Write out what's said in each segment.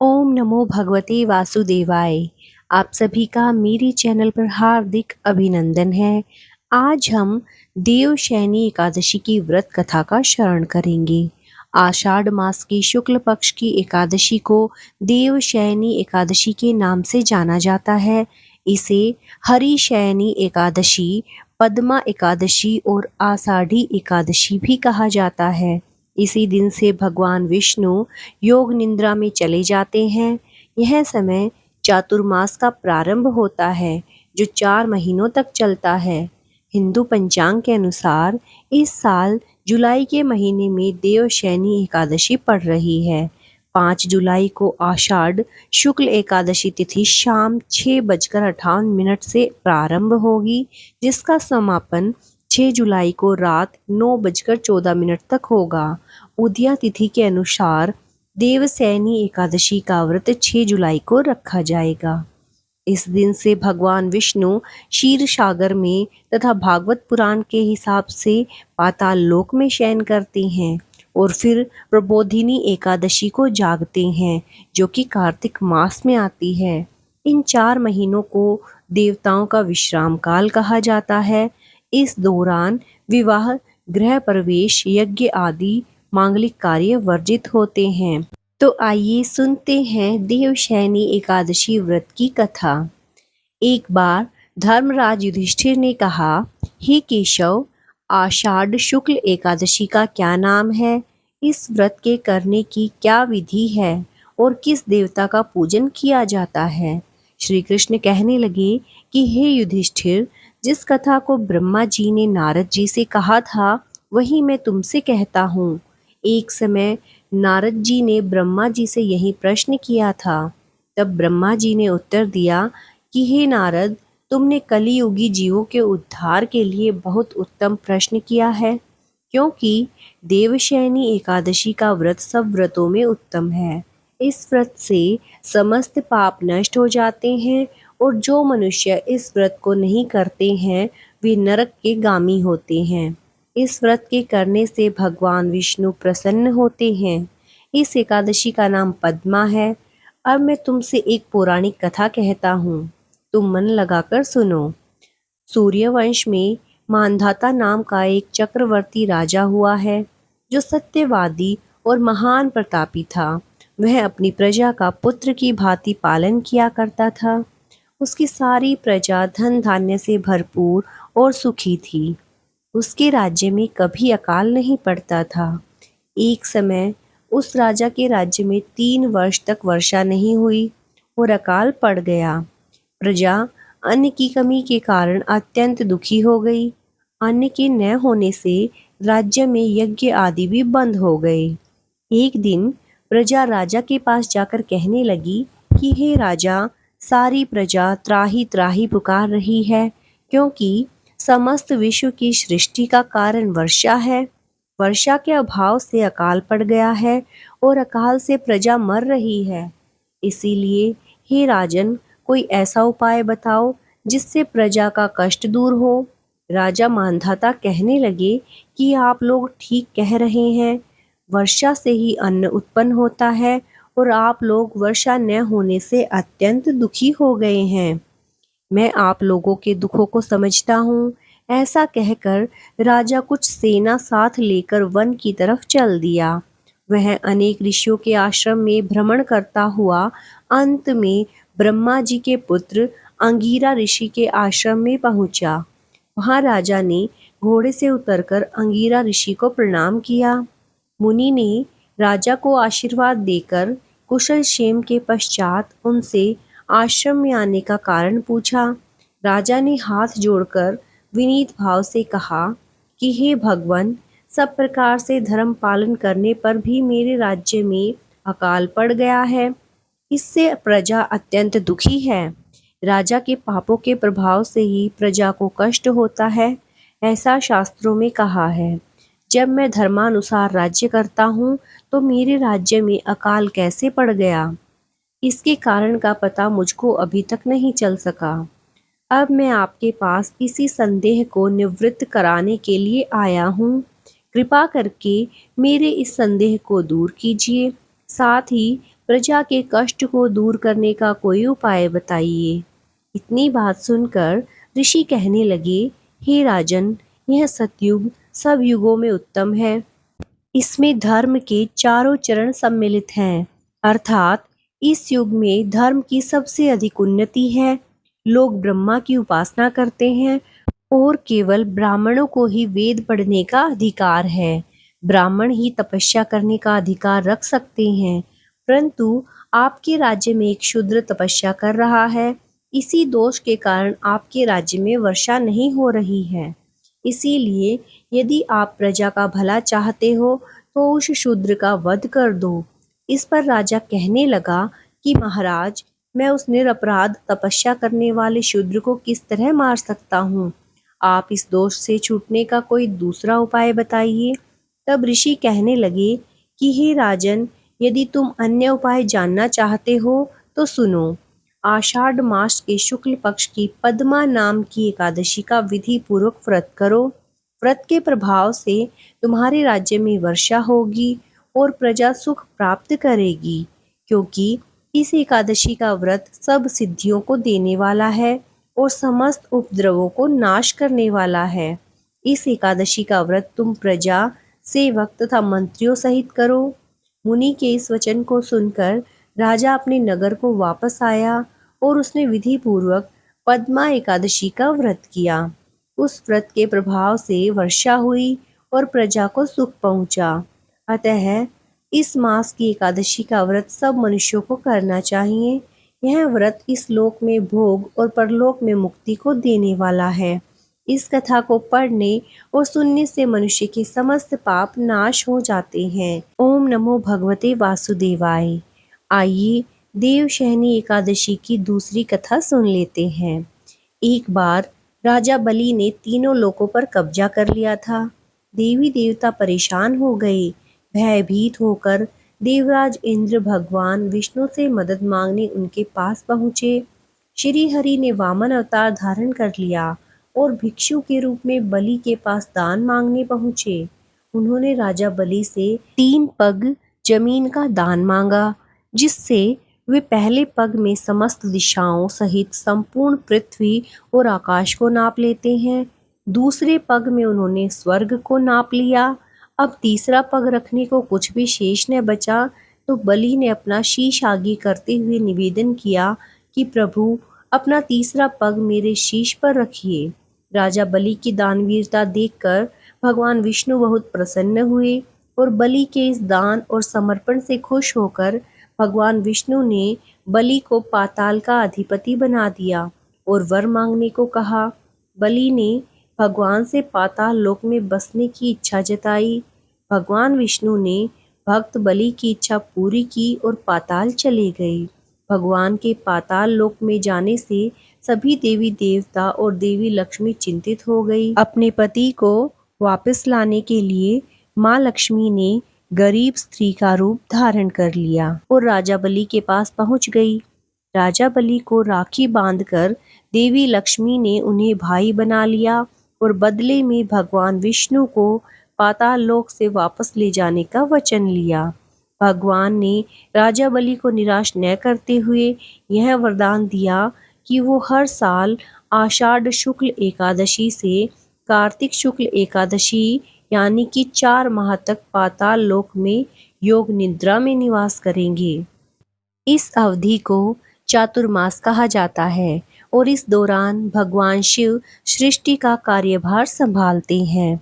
ओम नमो भगवते वासुदेवाय। आप सभी का मेरे चैनल पर हार्दिक अभिनंदन है। आज हम देवशयनी एकादशी की व्रत कथा का श्रवण करेंगे। आषाढ़ मास की शुक्ल पक्ष की एकादशी को देवशयनी एकादशी के नाम से जाना जाता है। इसे हरिशयनी एकादशी, पद्मा एकादशी और आषाढ़ी एकादशी भी कहा जाता है। इसी दिन से भगवान विष्णु योग निद्रा में चले जाते हैं। यह समय चातुर्मास का प्रारंभ होता है, जो 4 महीनों तक चलता है। हिंदू पंचांग के अनुसार इस साल जुलाई के महीने में देवशयनी एकादशी पड़ रही है। 5 जुलाई को आषाढ़ शुक्ल एकादशी तिथि शाम 6:58 से प्रारंभ होगी, जिसका समापन 6 जुलाई को रात 9:14 तक होगा। उदया तिथि के अनुसार देवशयनी एकादशी का व्रत 6 जुलाई को रखा जाएगा। इस दिन से भगवान विष्णु क्षीर सागर में तथा भागवत पुराण के हिसाब से पाताल लोक में शयन करते हैं और फिर प्रबोधिनी एकादशी को जागते हैं, जो कि कार्तिक मास में आती है। इन 4 महीनों को देवताओं का विश्राम काल कहा जाता है। इस दौरान विवाह, गृह प्रवेश, यज्ञ आदि मांगलिक कार्य वर्जित होते हैं। तो आइए सुनते हैं देवशयनी एकादशी व्रत की कथा। एक बार धर्मराज युधिष्ठिर ने कहा, हे केशव, आषाढ़ शुक्ल एकादशी का क्या नाम है? इस व्रत के करने की क्या विधि है और किस देवता का पूजन किया जाता है? श्री कृष्ण कहने लगे कि हे युधिष्ठिर, जिस कथा को ब्रह्मा जी ने नारद जी से कहा था, वही मैं तुमसे कहता हूँ। एक समय नारद जी ने ब्रह्मा जी से यही प्रश्न किया था। तब ब्रह्मा जी ने उत्तर दिया कि हे नारद, तुमने कलियुगी जीवों के उद्धार के लिए बहुत उत्तम प्रश्न किया है, क्योंकि देवशयनी एकादशी का व्रत सब व्रतों में उत्तम है। इस व्रत से समस्त पाप नष्ट हो जाते हैं और जो मनुष्य इस व्रत को नहीं करते हैं, वे नरक के गामी होते हैं। इस व्रत के करने से भगवान विष्णु प्रसन्न होते हैं। इस एकादशी का नाम पद्मा है। अब मैं तुमसे एक पौराणिक कथा कहता हूँ, तुम मन लगाकर सुनो। सूर्यवंश में मानधाता नाम का एक चक्रवर्ती राजा हुआ है, जो सत्यवादी और महान प्रतापी था। वह अपनी प्रजा का पुत्र की भांति पालन किया करता था। उसकी सारी प्रजा धन धान्य से भरपूर और सुखी थी। उसके राज्य में कभी अकाल नहीं पड़ता था। एक समय उस राजा के राज्य में 3 वर्ष तक वर्षा नहीं हुई और अकाल पड़ गया। प्रजा अन्न की कमी के कारण अत्यंत दुखी हो गई। अन्न के न होने से राज्य में यज्ञ आदि भी बंद हो गए। एक दिन प्रजा राजा के पास जाकर कहने लगी कि हे राजा, सारी प्रजा त्राही त्राही पुकार रही है, क्योंकि समस्त विश्व की सृष्टि का कारण वर्षा है। वर्षा के अभाव से अकाल पड़ गया है और अकाल से प्रजा मर रही है। इसीलिए हे राजन, कोई ऐसा उपाय बताओ जिससे प्रजा का कष्ट दूर हो। राजा मानधाता कहने लगे कि आप लोग ठीक कह रहे हैं। वर्षा से ही अन्न उत्पन्न होता है और आप लोग वर्षा न होने से अत्यंत दुखी हो गए हैं। मैं आप लोगों के दुखों को समझता हूँ। ऐसा कहकर राजा कुछ सेना साथ लेकर वन की तरफ चल दिया। वह अनेक ऋषियों के आश्रम में भ्रमण करता हुआ अंत में ब्रह्मा जी के पुत्र अंगीरा ऋषि के आश्रम में पहुंचा। वहां राजा ने घोड़े से उतरकर अंगीरा ऋषि को प्रणाम किया। मुनि ने राजा को आशीर्वाद देकर कुशल क्षेम के पश्चात उनसे आश्रम में आने का कारण पूछा। राजा ने हाथ जोड़कर विनीत भाव से कहा कि हे भगवान, सब प्रकार से धर्म पालन करने पर भी मेरे राज्य में अकाल पड़ गया है। इससे प्रजा अत्यंत दुखी है। राजा के पापों के प्रभाव से ही प्रजा को कष्ट होता है, ऐसा शास्त्रों में कहा है। जब मैं धर्मानुसार राज्य करता हूँ, तो मेरे राज्य में अकाल कैसे पड़ गया, इसके कारण का पता मुझको अभी तक नहीं चल सका। अब मैं आपके पास इसी संदेह को निवृत्त कराने के लिए आया हूँ। कृपा करके मेरे इस संदेह को दूर कीजिए। साथ ही प्रजा के कष्ट को दूर करने का कोई उपाय बताइए। इतनी बात सुनकर ऋषि कहने लगे, हे राजन, यह सतयुग सब युगों में उत्तम है। इसमें धर्म के चारों चरण सम्मिलित हैं, अर्थात इस युग में धर्म की सबसे अधिक उन्नति है। लोग ब्रह्मा की उपासना करते हैं और केवल ब्राह्मणों को ही वेद पढ़ने का अधिकार है। ब्राह्मण ही तपस्या करने का अधिकार रख सकते हैं, परंतु आपके राज्य में एक शूद्र तपस्या कर रहा है। इसी दोष के कारण आपके राज्य में वर्षा नहीं हो रही है। इसीलिए यदि आप प्रजा का भला चाहते हो तो उस शूद्र का वध कर दो। इस पर राजा कहने लगा कि महाराज, मैं उस निरपराध तपस्या करने वाले शूद्र को किस तरह मार सकता हूँ? आप इस दोष से छूटने का कोई दूसरा उपाय बताइए। तब ऋषि कहने लगे कि हे राजन, यदि तुम अन्य उपाय जानना चाहते हो तो सुनो। आषाढ़ मास के शुक्ल पक्ष की पद्मा नाम की एकादशी का विधि पूर्वक व्रत करो। व्रत के प्रभाव से तुम्हारे राज्य में वर्षा होगी और प्रजा सुख प्राप्त करेगी, क्योंकि इस एकादशी का व्रत सब सिद्धियों को देने वाला है और समस्त उपद्रवों को नाश करने वाला है। इस एकादशी का व्रत तुम प्रजा, सेवक तथा मंत्रियों सहित करो। मुनि के इस वचन को सुनकर राजा अपने नगर को वापस आया और उसने विधि पूर्वक पद्मा एकादशी का व्रत किया। उस व्रत के प्रभाव से वर्षा हुई और प्रजा को सुख पहुंचा। अतः इस मास की एकादशी का व्रत सब मनुष्यों को करना चाहिए। यह व्रत इस लोक में भोग और परलोक में मुक्ति को देने वाला है। इस कथा को पढ़ने और सुनने से मनुष्य के समस्त पाप नाश हो जाते हैं। ओम नमो भगवते वासुदेवाय। आइए देवशयनी एकादशी की दूसरी कथा सुन लेते हैं। एक बार राजा बलि ने तीनों लोकों पर कब्जा कर लिया था। देवी देवता परेशान हो गए। भयभीत होकर देवराज इंद्र भगवान विष्णु से मदद मांगने उनके पास पहुँचे। श्री हरि ने वामन अवतार धारण कर लिया और भिक्षु के रूप में बलि के पास दान मांगने पहुँचे। उन्होंने राजा बलि से 3 पग जमीन का दान मांगा, जिससे वे पहले पग में समस्त दिशाओं सहित संपूर्ण पृथ्वी और आकाश को नाप लेते हैं। दूसरे पग में उन्होंने स्वर्ग को नाप लिया। अब तीसरा पग रखने को कुछ भी शेष न बचा, तो बलि ने अपना शीश आगे करते हुए निवेदन किया कि प्रभु, अपना तीसरा पग मेरे शीश पर रखिए। राजा बलि की दानवीरता देखकर भगवान विष्णु बहुत प्रसन्न हुए और बलि के इस दान और समर्पण से खुश होकर भगवान विष्णु ने बलि को पाताल का अधिपति बना दिया और वर मांगने को कहा। बलि ने भगवान से पाताल लोक में बसने की इच्छा जताई। भगवान विष्णु ने भक्त बलि की इच्छा पूरी की और पाताल चले गए। भगवान के पाताल लोक में जाने से सभी देवी देवता और देवी लक्ष्मी चिंतित हो गई। अपने पति को वापस लाने के लिए माँ लक्ष्मी ने गरीब स्त्री का रूप धारण कर लिया और राजा बलि के पास पहुंच गई। राजा बलि को राखी बांधकर देवी लक्ष्मी ने उन्हें भाई बना लिया और बदले में भगवान विष्णु को पाताल लोक से वापस ले जाने का वचन लिया। भगवान ने राजा बलि को निराश न करते हुए यह वरदान दिया कि वो हर साल आषाढ़ शुक्ल एकादशी से कार्तिक शुक्ल एकादशी यानी कि 4 माह तक पाताल लोक में योग निद्रा में निवास करेंगे। इस अवधि को चातुर्मास कहा जाता है और इस दौरान भगवान शिव सृष्टि का कार्यभार संभालते हैं।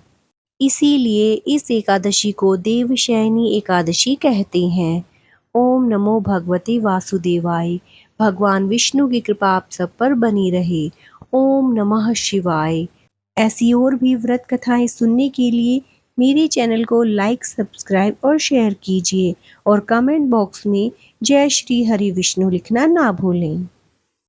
इसीलिए इस एकादशी को देवशयनी एकादशी कहते हैं। ओम नमो भगवते वासुदेवाय। भगवान विष्णु की कृपा आप सब पर बनी रहे। ओम नमः शिवाय। ऐसी और भी व्रत कथाएं सुनने के लिए मेरे चैनल को लाइक, सब्सक्राइब और शेयर कीजिए और कमेंट बॉक्स में जय श्री हरि विष्णु लिखना ना भूलें।